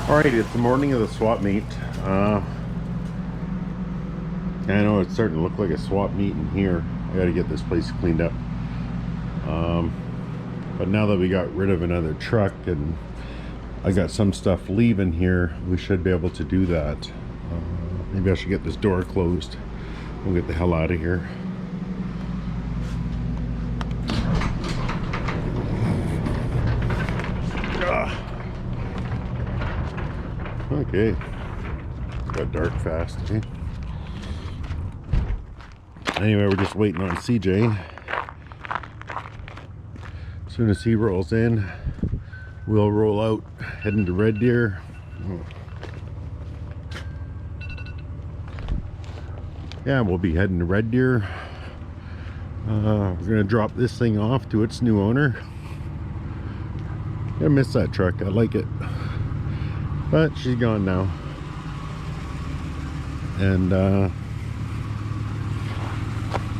Alright, it's the morning of the swap meet. I know it's starting to look like a swap meet in here. I gotta get this place cleaned up. But now that we got rid of another truck and I got some stuff leaving here, we should be able to do that. Maybe I should get this door closed. We'll get the hell out of here. Okay. Got dark fast, eh? Anyway, we're just waiting on CJ. As soon as he rolls in, we'll roll out, heading to Red Deer. Yeah, we'll be heading to Red Deer. We're gonna drop this thing off to its new owner. I miss that truck. I like it, but she's gone now. And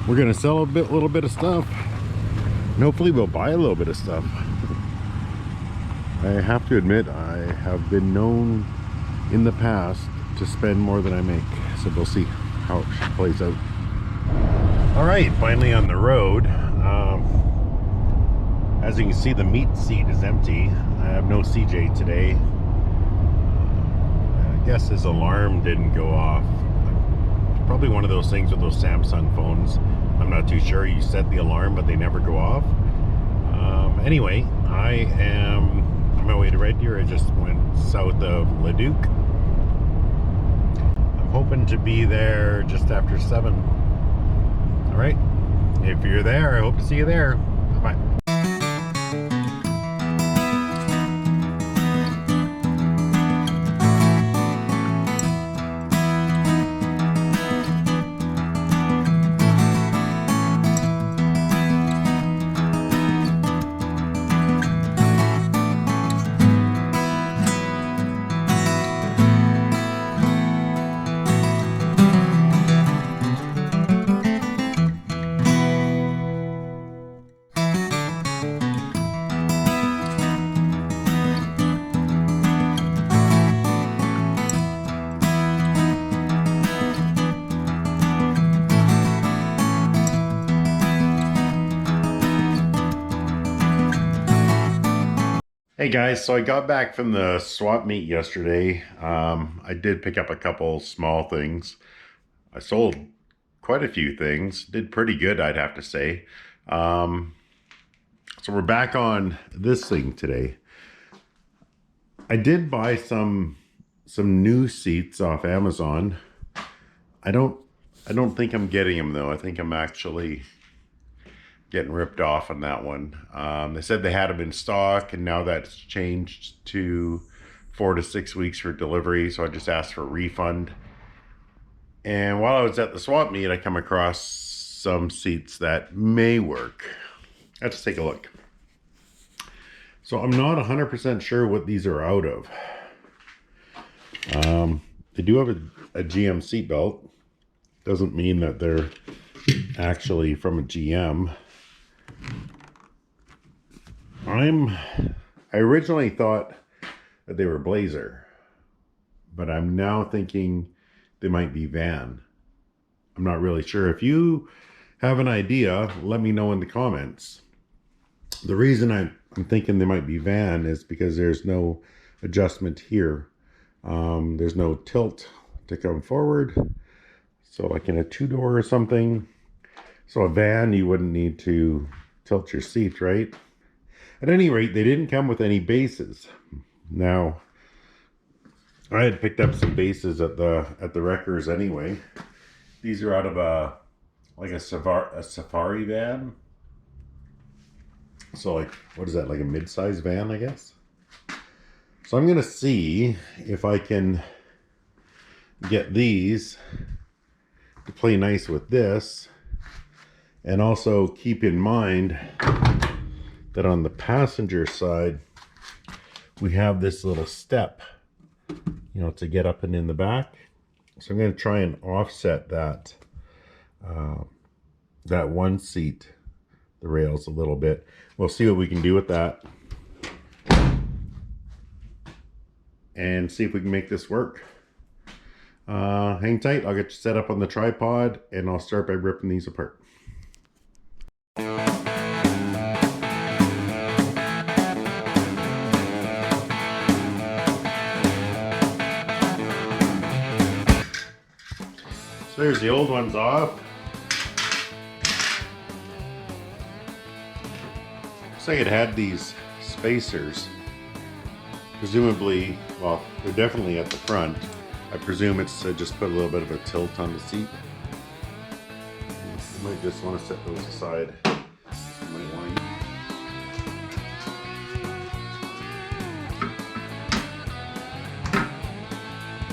we're gonna sell a little bit of stuff, and hopefully we'll buy a little bit of stuff. I have to admit, I have been known in the past to spend more than I make, so we'll see how it plays out. All right, finally on the road. As you can see, the meat seat is empty. I have no CJ today. I guess his alarm didn't go off. Probably one of those things with those Samsung phones. I'm not too sure. You set the alarm, but they never go off. Anyway, I am on my way to Red Deer. I just went south of Leduc. I'm hoping to be there just after 7. All right. If you're there, I hope to see you there. Bye. Hey guys, so I got back from the swap meet yesterday. I did pick up a couple small things. I sold quite a few things. Did pretty good, I'd have to say. So we're back on this thing today. I did buy some new seats off Amazon. I don't think I'm getting them though. I think I'm actually getting ripped off on that one. They said they had them in stock, and now that's changed to 4 to 6 weeks for delivery, so I just asked for a refund. And while I was at the swap meet, I come across some seats that may work. Let's take a look. So I'm not 100% sure what these are out of. They do have a GM seat belt. Doesn't mean that they're actually from a GM. I originally thought that they were Blazer, but I'm now thinking they might be Van. I'm not really sure. If you have an idea, let me know in the comments. The reason I'm thinking they might be Van is because there's no adjustment here. There's no tilt to come forward. So like in a 2-door or something. So a Van, you wouldn't need to tilt your seat, right? At any rate, they didn't come with any bases. Now, I had picked up some bases at the wreckers anyway. These are out of a safari van. So like, what is that, like a mid-size van, I guess? So I'm gonna see if I can get these to play nice with this. And also keep in mind that on the passenger side, we have this little step, to get up and in the back. So I'm going to try and offset that, that one seat, the rails a little bit. We'll see what we can do with that. and see if we can make this work. Hang tight, I'll get you set up on the tripod and I'll start by ripping these apart. So there's the old ones off. Looks like it had these spacers. Presumably, well, they're definitely at the front. I presume it's to just put a little bit of a tilt on the seat. You might just want to set those aside. You might want to.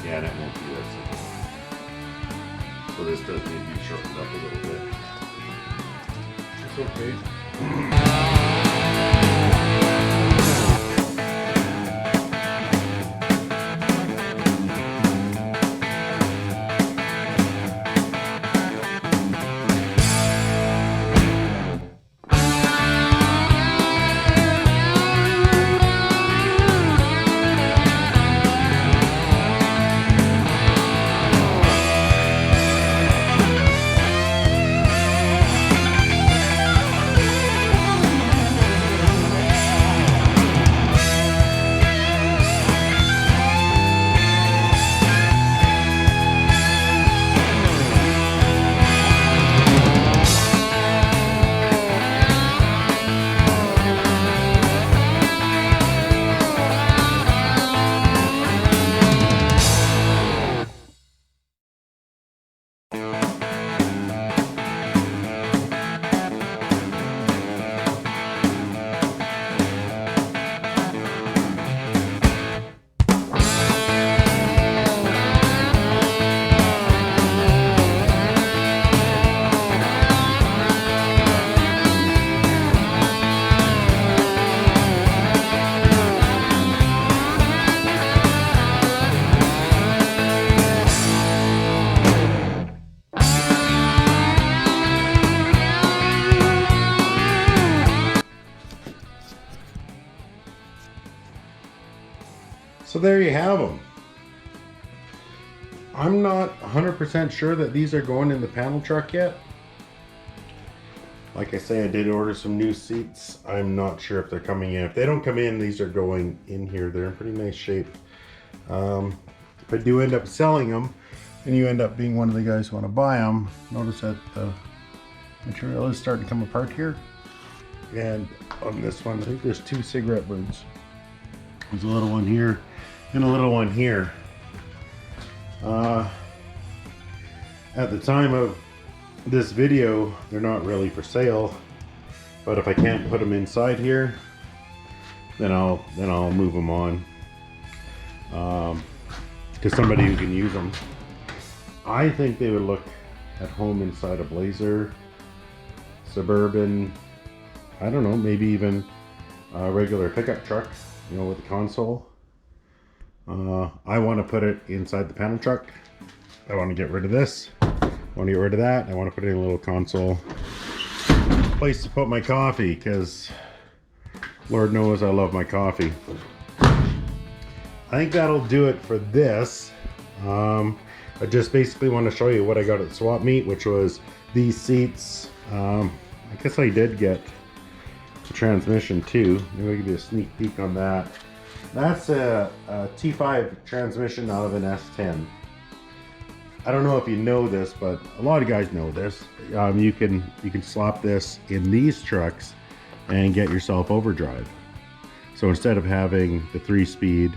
Yeah, and it won't be that simple. So this does need to be shortened up a little bit. It's okay. So there you have them. I'm not 100% sure that these are going in the panel truck yet. Like I say, I did order some new seats. I'm not sure if they're coming in. If they don't come in, these are going in here. They're in pretty nice shape. If I do end up selling them, and you end up being one of the guys who want to buy them, notice that the material is starting to come apart here. And on this one, I think there's 2 cigarette burns. There's a little one here and a little one here. At the time of this video, they're not really for sale, but if I can't put them inside here, then I'll move them on to somebody who can use them. I think they would look at home inside a Blazer, Suburban, I don't know, maybe even a regular pickup truck, you know, with a console. I want to put it inside the panel truck. I want to get rid of this. I want to get rid of that. I want to put it in a little console place to put my coffee, because Lord knows I love my coffee. I think that'll do it for this. I just basically want to show you what I got at swap meet, which was these seats. I guess I did get the transmission too. Maybe I'll give you a sneak peek on that. That's a T5 transmission out of an S10. I don't know if you know this, but a lot of guys know this. You can slap this in these trucks and get yourself overdrive. So instead of having the 3-speed,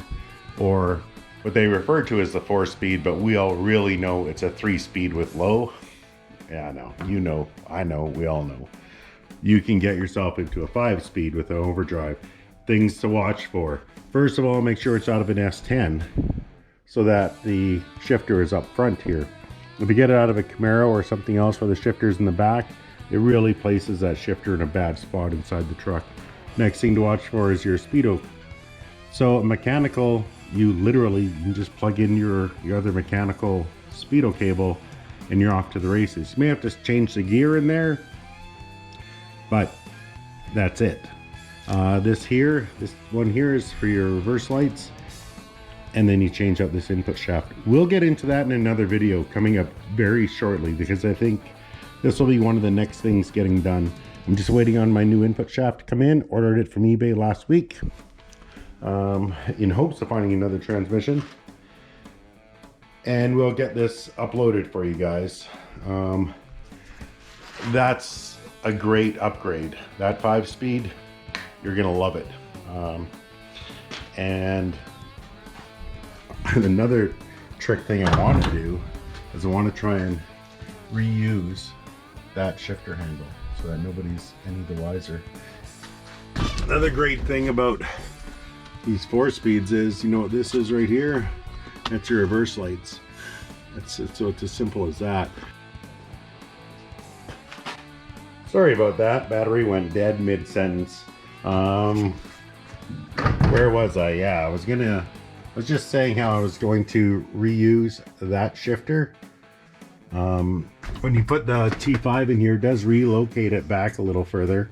or what they refer to as the 4-speed, but we all really know it's a 3-speed with low. Yeah, I know. You know. I know. We all know. You can get yourself into a 5-speed with an overdrive. Things to watch for. First of all, make sure it's out of an S10 so that the shifter is up front here. If you get it out of a Camaro or something else where the shifter's in the back, it really places that shifter in a bad spot inside the truck. Next thing to watch for is your speedo. So mechanical, you can just plug in your other mechanical speedo cable and you're off to the races. You may have to change the gear in there, but that's it. This one here is for your reverse lights. and then you change out this input shaft. We'll get into that in another video coming up very shortly, because I think this will be one of the next things getting done. I'm just waiting on my new input shaft to come in. Ordered it from eBay last week in hopes of finding another transmission. And we'll get this uploaded for you guys. That's a great upgrade. That 5-speed, you're gonna love it. And another trick thing I want to do is I want to try and reuse that shifter handle so that nobody's any the wiser. Another great thing about these 4-speeds is, you know what this is right here? That's your reverse lights. So it's as simple as that. Sorry about that. Battery went dead mid-sentence. Where was I? Yeah, I was just saying how I was going to reuse that shifter. When you put the T5 in here, it does relocate it back a little further,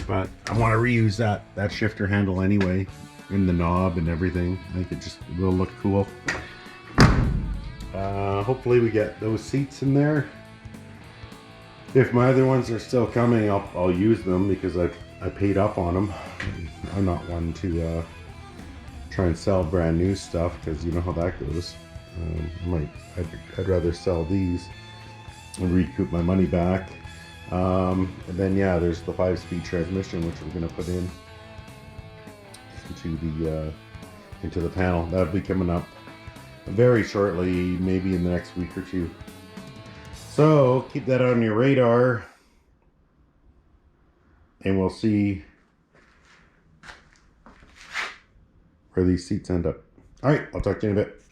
but I want to reuse that shifter handle anyway, in the knob and everything. I think it just will look cool. Hopefully we get those seats in there. If my other ones are still coming, I'll use them, because I paid up on them. I'm not one to try and sell brand new stuff, because you know how that goes. I'd rather sell these and recoup my money back. And then yeah, there's the 5-speed transmission, which we're going to put into the panel. That'll be coming up very shortly, maybe in the next week or two. So keep that on your radar, and we'll see where these seats end up. All right, I'll talk to you in a bit.